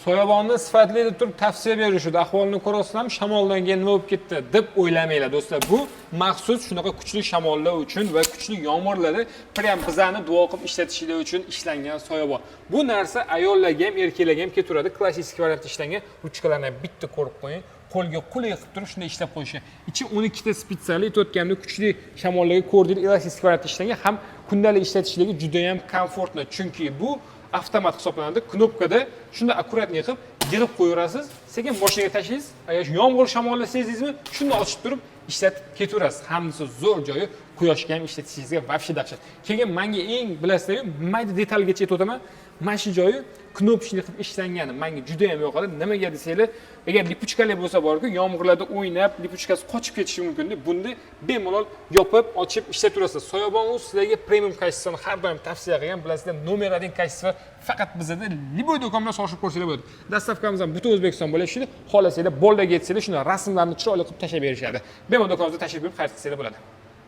soyabonni sifatli deb turib tavsiya berishdi. Ahvolini ko'rasizlarmi? Shamoldan keyin nima bo'lib ketdi deb o'ylamanglar do'stlar. Bu maxsus shunaqa kuchli shamollar uchun va kuchli yomg'irlarda prям bizani duo qilib ishlatishlar uchun ishlangan soyabon. Bu narsa ayollarga ham, erkaklarga ham ketaveradi. Klassik variantda ishlangan ruchkalarni bitta ko'rib qo'ying. Qo'lga qulay qilib turib shunday ishlab qo'yishgan. Ichi 12 ta spitsali aytayotganda kuchli shamollarga ko'rdingiz, elastik variantda ishlangan, ham kundalik ishlatishligi juda ham komfortli. Chunki bu avtomat hisoblanadi. Knopkada shunda akkuratni qilib yig'ib qo'yaverasiz. Sekin mashinaga tashlaysiz. Agar yomg'ir shamolni sezdingizmi, shunda ochib turib ishlatib ketaverasiz. Hammasi zo'r joyi, quyoshga ham ishlatishingizga vobshe dahshat. Keyin menga eng bilasizlar, mayda detalgacha aytib o'taman. Mana shu joyi knopkani qilib ishlangani menga juda ham yoqadi. Nimaga desanglar, agar lipuchkalar bo'lsa borku, yomg'irlarda o'ynab, lipuchkasi qochib ketishi mumkin deb bunda bemalol yopib, ochib ishlataverasiz. Soyabon u sizlarga premium kачествоni har doim tavsiya qilgan, bilasizlar, nomer 1 kачество faqat bizda liboy do'konda so'rashib ko'rsanglar bo'ladi. Dastavkamiz ham butun O'zbekiston bo'lishida, xohlasanglar bollarga yetsanglar, shuna rasmlarni chiroyli qilib tashlab berishadi. Bemalol do'konimizga tashrif buyurib xarid qilsanglar bo'ladi.